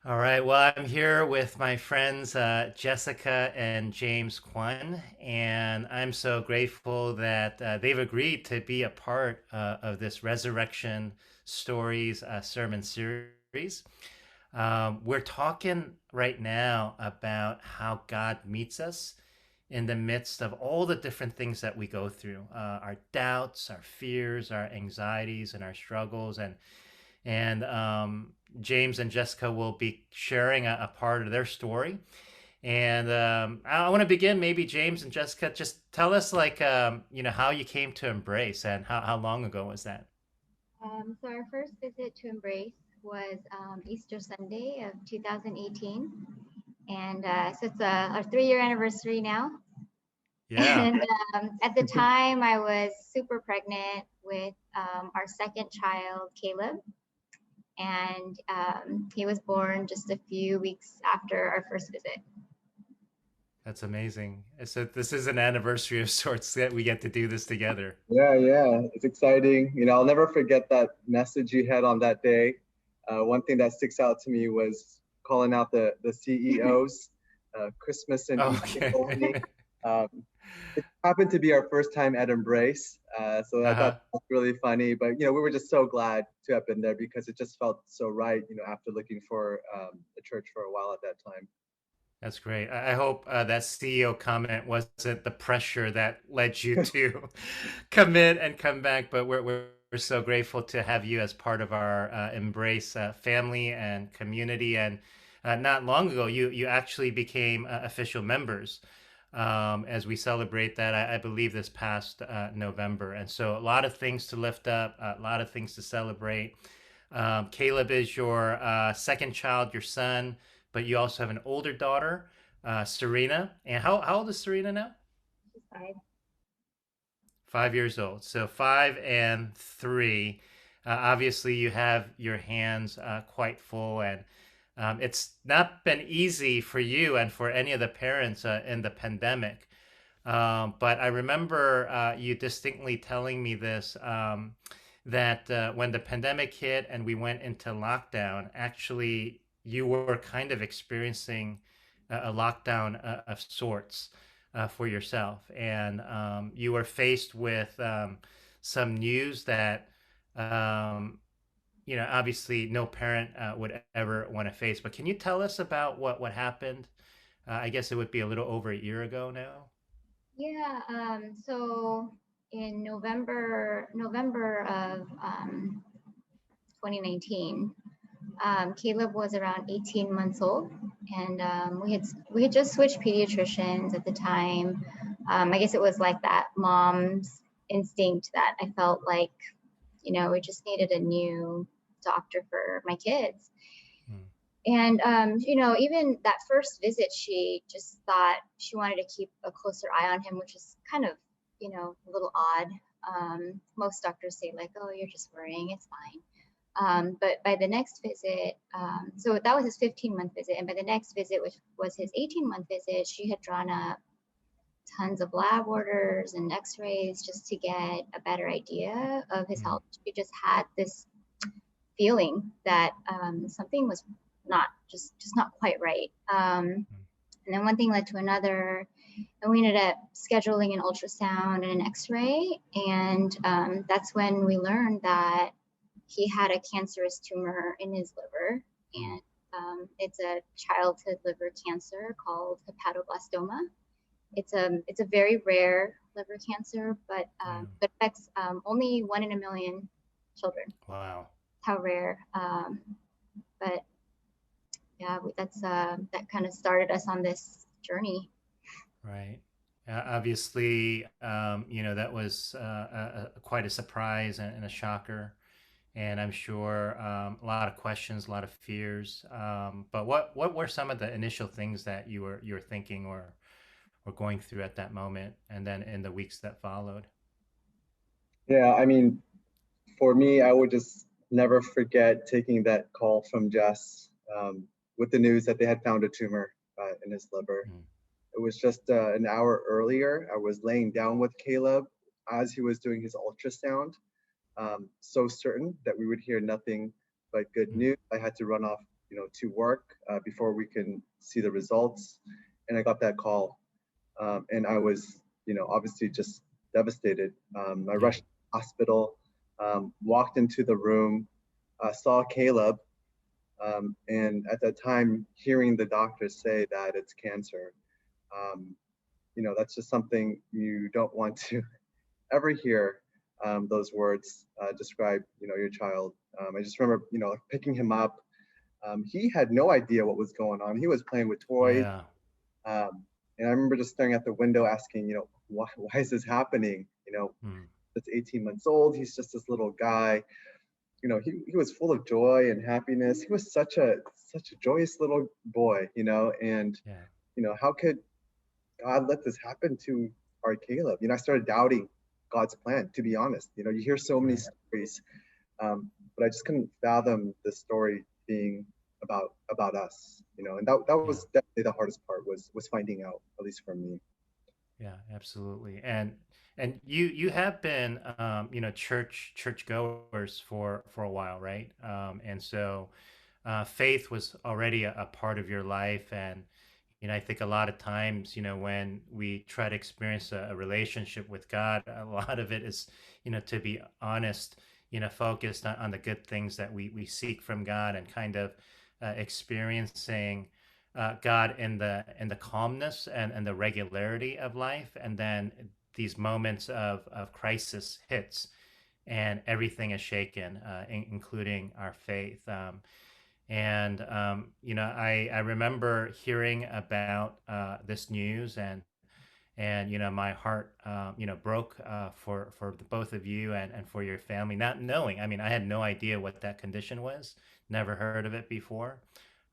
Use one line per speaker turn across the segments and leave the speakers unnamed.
All right. Well, I'm here with my friends Jessica and James Kwan, and I'm so grateful that they've agreed to be a part of this Resurrection Stories sermon series. We're talking right now about how God meets us in the midst of all the different things that we go through, our doubts, our fears, our anxieties, and our struggles, and James and Jessica will be sharing a part of their story. And I want to begin. Maybe James and Jessica, just tell us, like, how you came to Embrace and how long ago was that?
So our first visit to Embrace was Easter Sunday of 2018, and so it's our 3-year anniversary now.
Yeah.
And at the time, I was super pregnant with our second child, Caleb, and he was born just a few weeks after our first visit.
That's amazing. So this is an anniversary of sorts that we get to do this together.
Yeah, yeah, it's exciting. I'll never forget that message you had on that day. One thing that sticks out to me was calling out the CEOs, Christmas and Easter only.
Okay.
Um, it happened to be our first time at Embrace, so I thought
Uh-huh.
that was really funny. But we were just so glad to have been there because it just felt so right. After looking for a church for a while at that time.
That's great. I hope that CEO comment wasn't the pressure that led you to commit and come back. But we're so grateful to have you as part of our Embrace family and community. And not long ago, you actually became official members as we celebrate that. I believe this past November. And so a lot of things to lift up, a lot of things to celebrate. Caleb is your second child, your son, but you also have an older daughter, Serena. And how old is Serena now?
She's 5.
5 years old. So 5 and 3. Obviously, you have your hands quite full, and it's not been easy for you and for any of the parents in the pandemic. But I remember you distinctly telling me this that when the pandemic hit and we went into lockdown, actually, you were kind of experiencing a lockdown of sorts for yourself. And you were faced with some news that, um, obviously no parent would ever want to face. But can you tell us about what happened? I guess it would be a little over a year ago now.
Yeah. So in November of 2019, Caleb was around 18 months old, and we had just switched pediatricians at the time. I guess it was like that mom's instinct that I felt like, we just needed a new doctor for my kids.
Mm.
And even that first visit, she just thought she wanted to keep a closer eye on him, which is kind of, a little odd. Most doctors say like, "Oh, you're just worrying; it's fine." But by the next visit, so that was his 15-month visit, and by the next visit, which was his 18-month visit, she had drawn up tons of lab orders and X-rays just to get a better idea of his
Mm.
health. She just had this feeling that something was not just not quite right.
Mm.
And then one thing led to another, and we ended up scheduling an ultrasound and an X-ray, and that's when we learned that he had a cancerous tumor in his liver,
Mm.
and it's a childhood liver cancer called hepatoblastoma. It's a very rare liver cancer, but
Yeah.
it affects only 1 in a million children.
Wow.
How rare. But yeah, that kind of started us on this journey.
Right. Obviously, that was quite a surprise and a shocker. And I'm sure a lot of questions, a lot of fears. But what were some of the initial things that you were thinking or going through at that moment, and then in the weeks that followed?
Yeah, for me, I would just never forget taking that call from Jess with the news that they had found a tumor in his liver.
Mm.
It was just an hour earlier. I was laying down with Caleb as he was doing his ultrasound, so certain that we would hear nothing but good
Mm.
news. I had to run off to work before we can see the results. And I got that call, and I was, obviously just devastated. I
Yeah.
rushed to the hospital, walked into the room, saw Caleb, and at that time, hearing the doctors say that it's cancer, um, that's just something you don't want to ever hear. Those words describe, your child. I just remember, picking him up. He had no idea what was going on. He was playing with toys.
Yeah.
Um, and I remember just staring at the window asking, why is this happening?
Mm.
That's 18 months old. He's just this little guy. He was full of joy and happiness. He was such a joyous little boy, and,
Yeah.
how could God let this happen to our Caleb? I started doubting God's plan, to be honest. You hear so many
Right.
stories, but I just couldn't fathom the story being about us, and that
Yeah.
was definitely the hardest part was finding out, at least for me.
Yeah, absolutely. And you have been church goers for a while, right? And so faith was already a part of your life. And I think a lot of times, when we try to experience a relationship with God, a lot of it is, to be honest, focused on the good things that we seek from God, and kind of experiencing God in the calmness and the regularity of life. And then these moments of crisis hits, and everything is shaken, including our faith. I remember hearing about this news, and my heart broke for the both of you, and for your family, not knowing. I mean, I had no idea what that condition was, never heard of it before,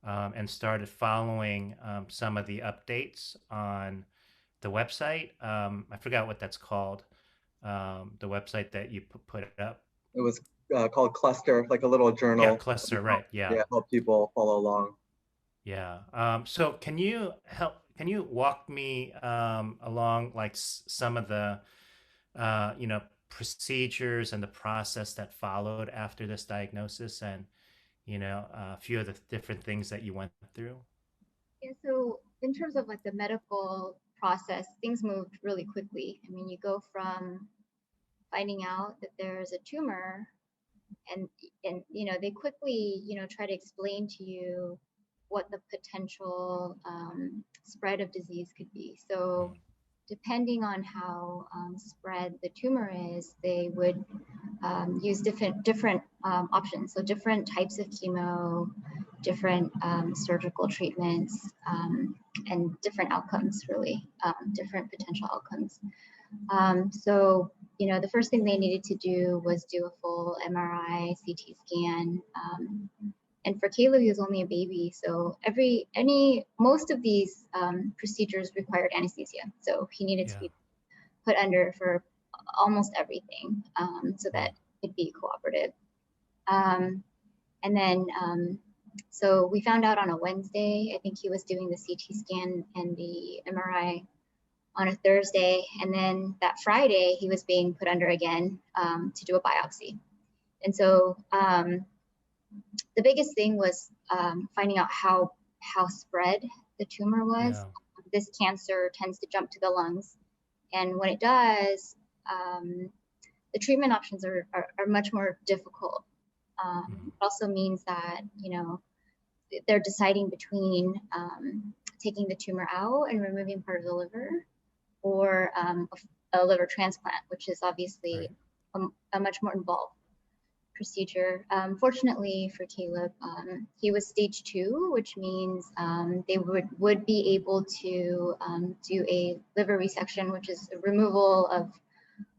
and started following some of the updates on the website. I forgot what that's called. The website that you put it up.
It was called Cluster, like a little
Yeah,
journal.
cluster, right? Yeah.
Yeah, help people follow along.
Yeah. So can you walk me along, like some of the procedures and the process that followed after this diagnosis, and a few of the different things that you went through?
Yeah, so in terms of like the medical process, things moved really quickly. I mean, you go from finding out that there's a tumor, and they quickly try to explain to you what the potential spread of disease could be. So
Mm.
depending on how spread the tumor is, they would use different options. So different types of chemo, different surgical treatments, and different outcomes, really, different potential outcomes. So the first thing they needed to do was do a full MRI, CT scan. And for Caleb, he was only a baby, so most of these procedures required anesthesia. So he needed to
Yeah.
be put under for almost everything, so
Mm.
that it'd be cooperative. And then, so we found out on a Wednesday. I think he was doing the CT scan and the MRI on a Thursday, and then that Friday he was being put under again to do a biopsy. And so the biggest thing was finding out how spread the tumor was.
Yeah.
This cancer tends to jump to the lungs, and when it does, the treatment options are much more difficult.
Mm.
It also means that they're deciding between taking the tumor out and removing part of the liver, or a liver transplant, which is obviously
Right.
a much more involved procedure. Fortunately for Caleb, he was stage 2, which means they would be able to do a liver resection, which is a removal of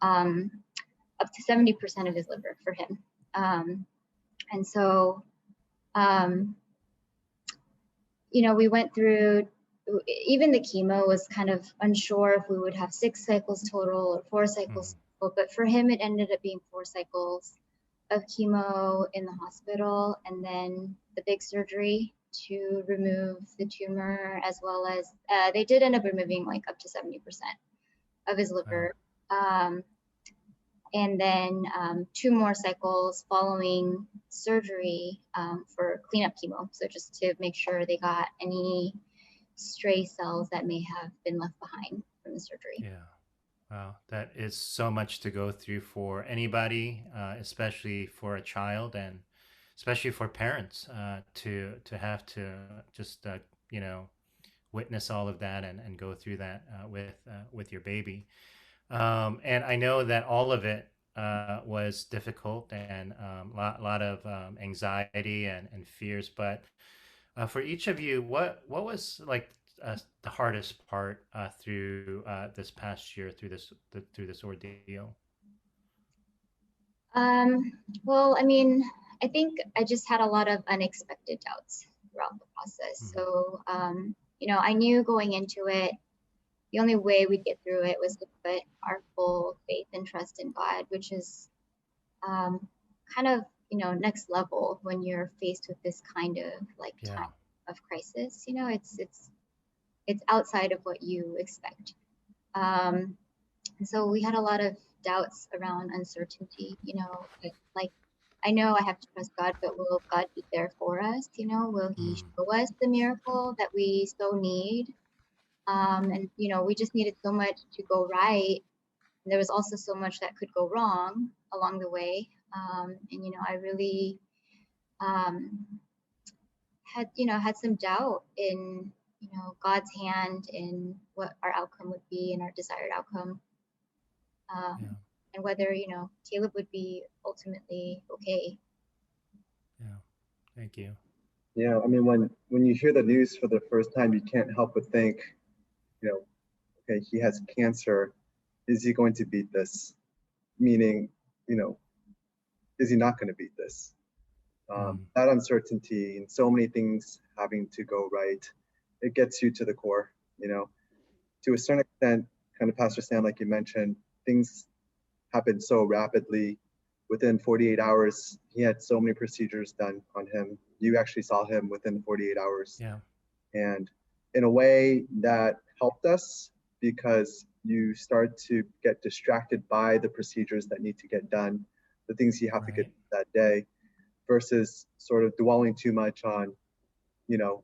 up to 70% of his liver for him. And so, we went through, even the chemo was kind of unsure if we would have 6 cycles total or 4 cycles
Mm.
total, but for him, it ended up being 4 cycles of chemo in the hospital, and then the big surgery to remove the tumor, as well as they did end up removing like up to 70% of his
Wow.
liver. Um, and then 2 more cycles following surgery for cleanup chemo. So just to make sure they got any stray cells that may have been left behind from the surgery.
Yeah. Wow, that is so much to go through for anybody, especially for a child, and especially for parents to have to just you know, witness all of that and go through that with your baby. And I know that all of it was difficult and lot of anxiety and fears. But for each of you, what was like the hardest part through this past year, through this ordeal?
Well, I mean, I think I just had a lot of unexpected doubts throughout the process.
Mhm.
So, you know, I knew going into it, the only way we'd get through it was to put our full faith and trust in God, which is um, kind of, you know, next level when you're faced with this kind of like
Yeah.
time of crisis. You know, it's outside of what you expect. Um, and so we had a lot of doubts around uncertainty, you know, like I know I have to trust God, but will God be there for us? You know, will He
Mm.
show us the miracle that we so need? And, you know, we just needed so much to go right. And there was also so much that could go wrong along the way. And, you know, I really um, had, you know, had some doubt in, you know, God's hand in what our outcome would be and our desired outcome.
Yeah.
And whether, you know, Caleb would be ultimately okay.
Yeah. Thank you.
Yeah, I mean, when you hear the news for the first time, you can't help but think, you know, okay, he has cancer. Is he going to beat this? Meaning, you know, is he not going to beat this?
Mm.
That uncertainty and so many things having to go right, it gets you to the core, you know. To a certain extent, kind of Pastor Sam, like you mentioned, things happened so rapidly. Within 48 hours, he had so many procedures done on him. You actually saw him within 48 hours.
Yeah.
And in a way that helped us because you start to get distracted by the procedures that need to get done, the things you have to get
Right.
that day, versus sort of dwelling too much on, you know,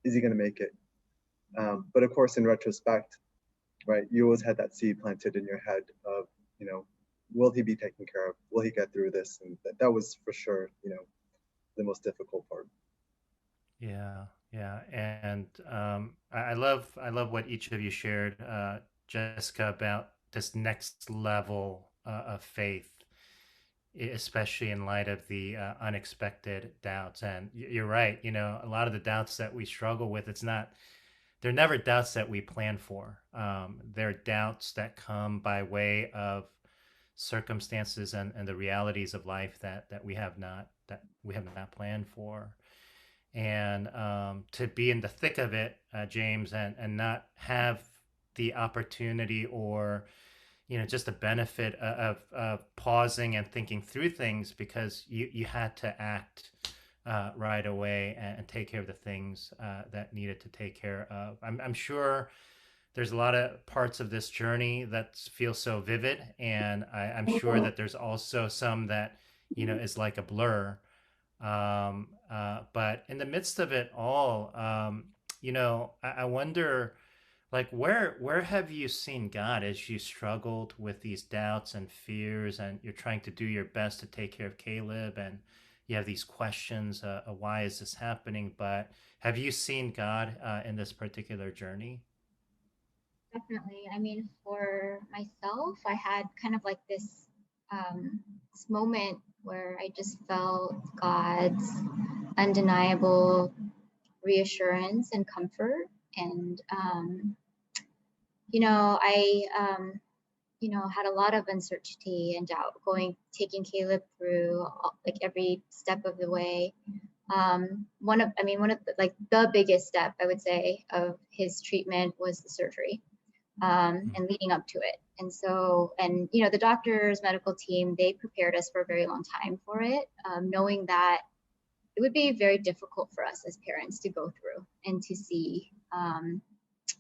is he going to make it? But of course, in retrospect, right, you always had that seed planted in your head of, you know, will he be taken care of? Will he get through this? And that was for sure, you know, the most difficult part.
Yeah, yeah, and I love what each of you shared, Jessica, about this next level of faith, especially in light of the unexpected doubts. And you're right, you know, a lot of the doubts that we struggle with, they're never doubts that we plan for. They're doubts that come by way of circumstances and the realities of life that we have not planned for. And to be in the thick of it, James, and not have the opportunity or, you know, just the benefit of pausing and thinking through things because you had to act right away and take care of the things that needed to take care of. I'm sure there's a lot of parts of this journey that feel so vivid, and I'm sure that there's also some that, you know, is like a blur. But in the midst of it all, you know, I wonder, like, where have you seen God as you struggled with these doubts and fears, and you're trying to do your best to take care of Caleb, and you have these questions, why is this happening? But have you seen God in this particular journey?
Definitely. I mean, for myself, I had kind of like this moment where I just felt God's undeniable reassurance and comfort. And, you know, you know, had a lot of uncertainty and doubt taking Caleb through like every step of the way. One of like the biggest step I would say of his treatment was the surgery
Mm.
and leading up to it. And so, and you know, the doctors, medical team, they prepared us for a very long time for it, knowing that it would be very difficult for us as parents to go through and to see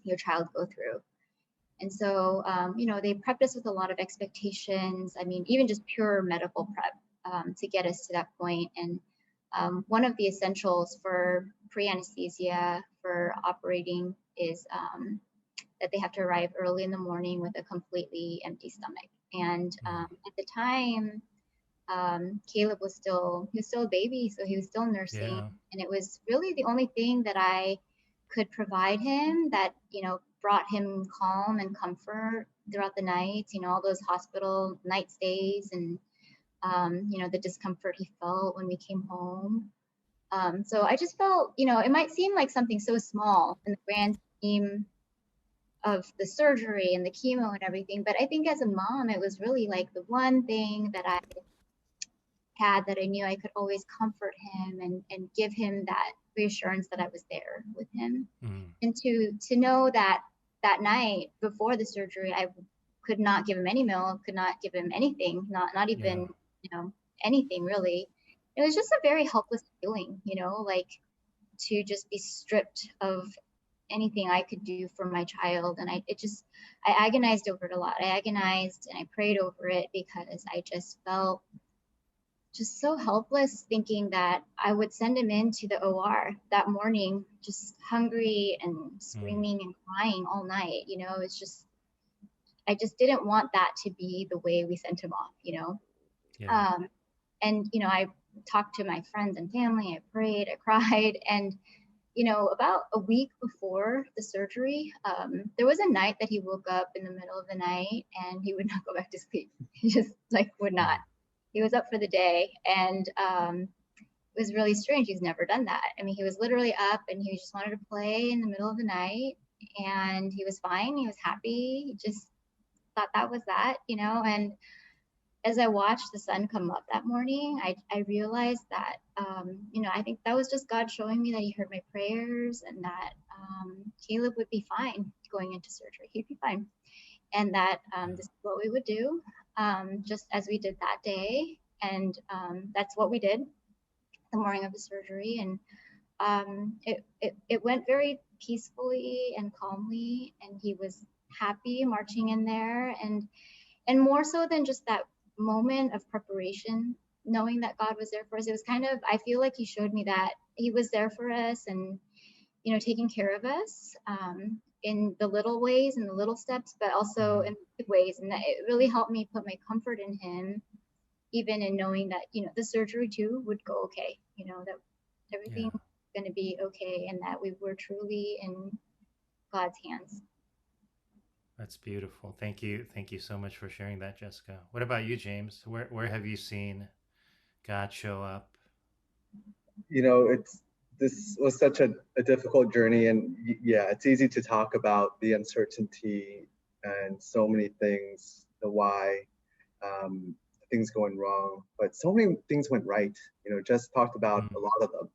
your child go through. And so, they prepped us with a lot of expectations. I mean, even just pure medical prep to get us to that point. And one of the essentials for pre-anesthesia for operating is that they have to arrive early in the morning with a completely empty stomach. And at the time, Caleb was still a baby, so he was still nursing,
Yeah.
and it was really the only thing that I could provide him that brought him calm and comfort throughout the night. All those hospital night stays and the discomfort he felt when we came home. So I just felt, it might seem like something so small in the grand scheme of the surgery and the chemo and everything, but I think as a mom, it was really like the one thing that I had that I knew I could always comfort him and give him that reassurance that I was there with him. And to know that that night before the surgery, I could not give him any milk, could not give him anything, not even, anything really. It was just a very helpless feeling, like to just be stripped of anything I could do for my child. And I agonized over it a lot. I agonized and I prayed over it because I just felt just so helpless, thinking that I would send him into the OR that morning, just hungry and screaming and crying all night. It's just, I just didn't want that to be the way we sent him off,
Yeah.
And, I talked to my friends and family, I prayed, I cried. And, about a week before the surgery, there was a night that he woke up in the middle of the night and he would not go back to sleep. He just would not. He was up for the day, and it was really strange. He's never done that. I mean, he was literally up and he just wanted to play in the middle of the night, and he was fine. He was happy. He just thought that was that, and as I watched the sun come up that morning, I realized that, I think that was just God showing me that he heard my prayers, and that Caleb would be fine going into surgery. He'd be fine. And that this is what we would do, just as we did that day. And that's what we did the morning of the surgery. And it went very peacefully and calmly, and he was happy marching in there. And more so than just that moment of preparation, knowing that God was there for us, it was kind of, I feel like he showed me that he was there for us and, taking care of us in the little ways and the little steps, but also in big ways. And that it really helped me put my comfort in him, even in knowing that, the surgery too would go okay, that everything was going to be okay, and that we were truly in God's hands.
That's beautiful. Thank you. Thank you so much for sharing that, Jessica. What about you, James? Where have you seen God show up?
This was such a difficult journey, and it's easy to talk about the uncertainty and so many things, the why, things going wrong, but so many things went right. Jess talked about a lot of them.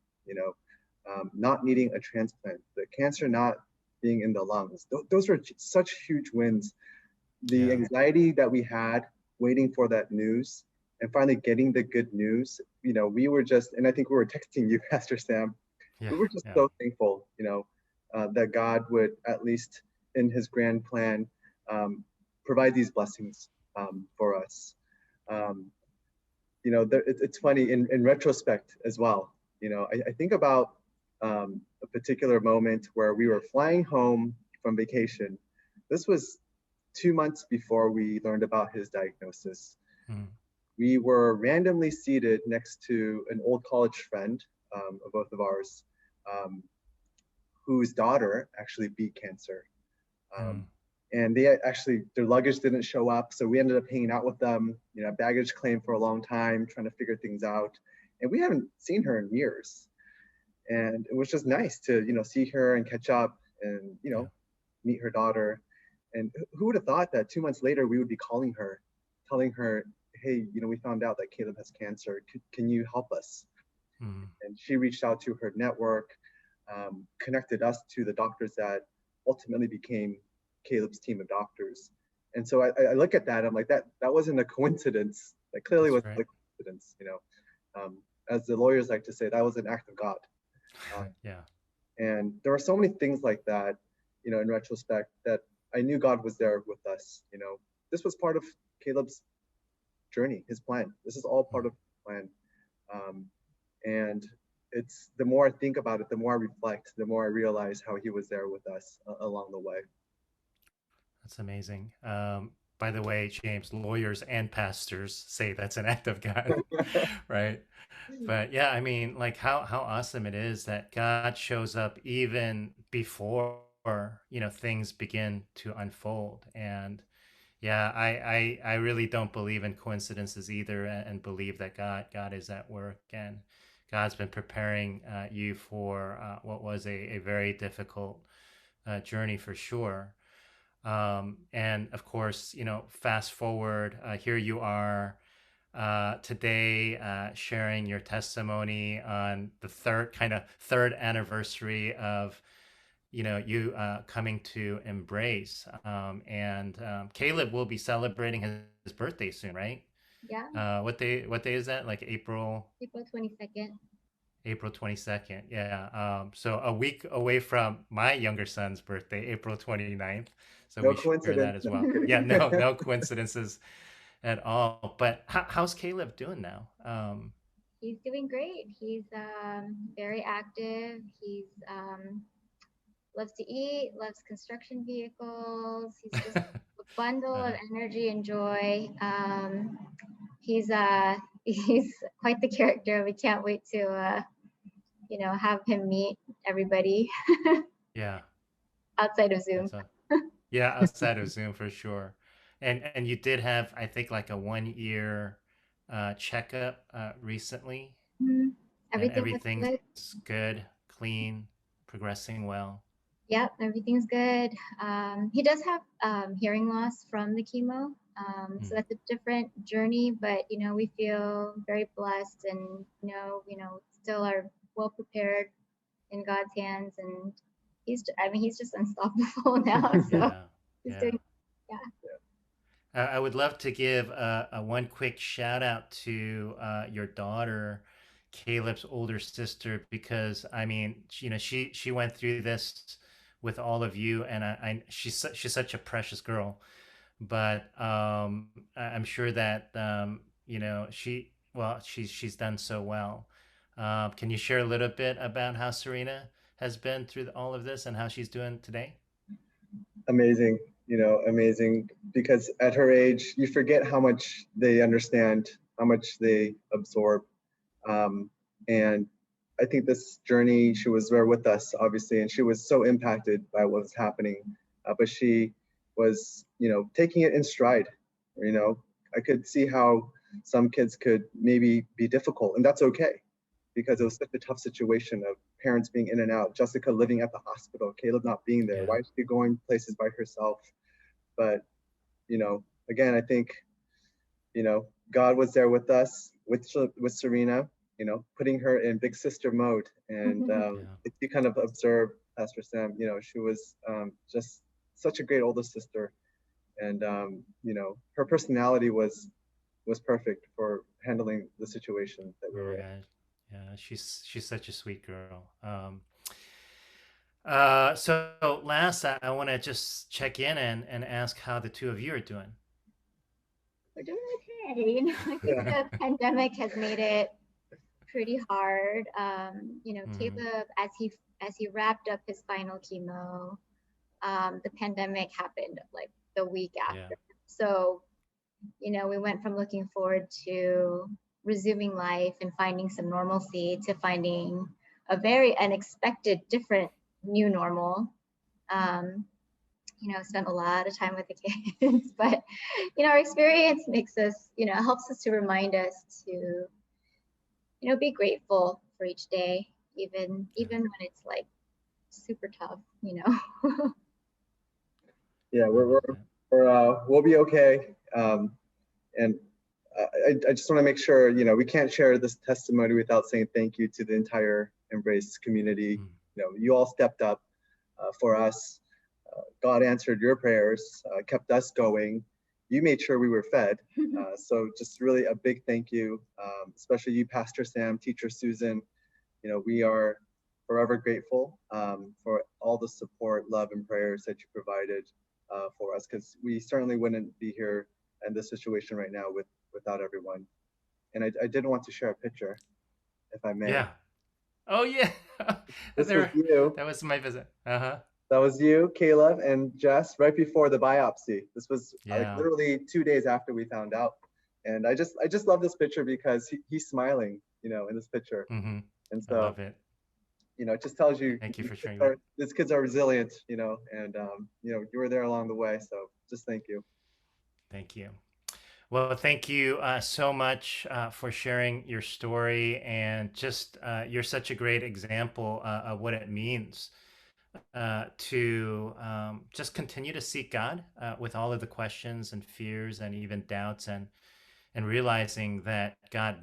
Not needing a transplant, the cancer not being in the lungs. Those were such huge wins. The anxiety that we had waiting for that news and finally getting the good news, we were just, and I think we were texting you, Pastor Sam, we were just so thankful, that God would, at least in his grand plan, provide these blessings for us. It's funny in retrospect as well. I think about a particular moment where we were flying home from vacation. This was 2 months before we learned about his diagnosis. We were randomly seated next to an old college friend of both of ours, whose daughter actually beat cancer. And they actually, their luggage didn't show up. So we ended up hanging out with them, baggage claim for a long time, trying to figure things out. And we haven't seen her in years. And it was just nice to, see her and catch up and, meet her daughter. And who would have thought that 2 months later, we would be calling her, telling her, hey, we found out that Caleb has cancer. Can you help us? And she reached out to her network, connected us to the doctors that ultimately became Caleb's team of doctors. And so I look at that, I'm like, that wasn't a coincidence. That clearly wasn't a coincidence, as the lawyers like to say, that was an act of God. And there are so many things like that, in retrospect, that I knew God was there with us. This was part of Caleb's journey, his plan. This is all part of the plan. Um, and it's the more I think about it, the more I reflect, the more I realize how he was there with us along the way.
That's amazing. By the way, James, lawyers and pastors say that's an act of God, right? But yeah, I mean, like how awesome it is that God shows up even before, things begin to unfold. And yeah, I really don't believe in coincidences either, and believe that God is at work, and God's been preparing you for what was a very difficult journey for sure. And of course, fast forward, here you are today sharing your testimony on the third anniversary of you coming to Embrace. And Caleb will be celebrating his birthday soon, right?
Yeah,
What day is that? Like
April 22nd.
April 22nd. Yeah. So a week away from my younger son's birthday, April 29th. So
No
we share
coincidence.
that as
No,
well.
I'm kidding.
Yeah, no coincidences at all. But how's Caleb doing now?
He's doing great. He's very active. He's loves to eat, loves construction vehicles. He's just a bundle of
uh,
energy and joy. He's he's quite the character. We can't wait to have him meet everybody
yeah,
outside of Zoom.
that's a yeah, outside of Zoom for sure. And you did have, I think, like a 1 year checkup recently,
Mhm.
and
Everything looks
everything's
good.
good, clean, progressing well.
Yep, everything's good. He does have hearing loss from the chemo, so
Mm,
that's a different journey. But we feel very blessed, and still are well prepared in God's hands. And he's just unstoppable now. So
yeah,
he's
yeah.
doing, yeah.
I would love to give a one quick shout out to your daughter, Caleb's older sister, because I mean, she went through this with all of you, and she's such a precious girl. But I'm sure that she's done so well. Can you share a little bit about how Serena has been through all of this and how she's doing today?
Amazing, amazing. Because at her age, you forget how much they understand, how much they absorb. And I think this journey, she was there with us, obviously, and she was so impacted by what was happening. But she was, taking it in stride. You know, I could see how some kids could maybe be difficult, and that's okay because it was such a tough situation of parents being in and out, Jessica living at the hospital, Caleb not being there.
Yeah,
Why is she going places by herself? But, again, I think, God was there with us, with Serena, putting her in big sister mode. And
yeah.
if you kind of observe Pastor Sam, she was just such a great older sister. And, her personality was perfect for handling the situation that we
Oh
were
my
in.
God. Yeah, she's such a sweet girl. So last, I want to just check in and ask how the two of you are doing.
We're doing okay. I think
Yeah.
the pandemic has made it pretty hard.
Mm,
Caleb, as he wrapped up his final chemo, the pandemic happened like the week
yeah,
after. So, we went from looking forward to resuming life and finding some normalcy to finding a very unexpected, different new normal. Um, spent a lot of time with the kids, but our experience makes us, helps us to remind us to, be grateful for each day,
yeah.
even when it's like super tough.
Yeah,
I
we're, we're,
love that.
we'll be okay. And I just want to make sure, we can't share this testimony without saying thank you to the entire Embrace community.
Mm,
You all stepped up for us. God answered your prayers, kept us going. You made sure we were fed. So just really a big thank you, especially you, Pastor Sam, Teacher Susan. We are forever grateful for all the support, love, and prayers that you provided. for us, because we certainly wouldn't be here in this situation right now without everyone. And I did want to share a picture, if I may.
Yeah. Oh yeah.
This was
There.
you.
That was my visit. Uh-huh.
That was you, Caleb, and Jess, right before the biopsy. This was like
Yeah.
literally 2 days after we found out. And I just love this picture because he's smiling, in this picture.
Mm-hmm.
And
I
so,
love it.
it just tells you
Thank you for sharing that.
these kids are resilient, and you were there along the way. So just thank you.
Thank you. Well, thank you so much for sharing your story, and just you're such a great example of what it means to just continue to seek God with all of the questions and fears and even doubts, and realizing that God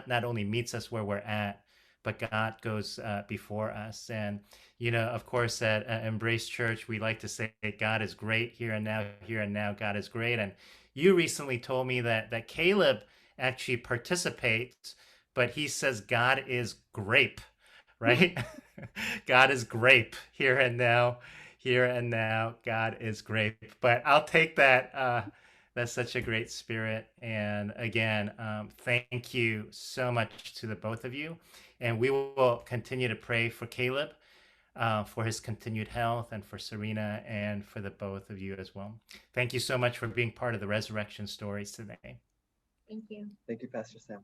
not only meets us where we're at, but God goes before us. And of course, at Embrace Church, we like to say God is great here and now. Here and now, God is great. And you recently told me that Caleb actually participates, but he says God is grape, right? God is grape here and now. Here and now, God is grape. But I'll take that. That's such a great spirit. And again, thank you so much to the both of you. And we will continue to pray for Caleb, for his continued health, and for Serena, and for the both of you as well. Thank you so much for being part of the resurrection stories today.
Thank you.
Thank you, Pastor Sam.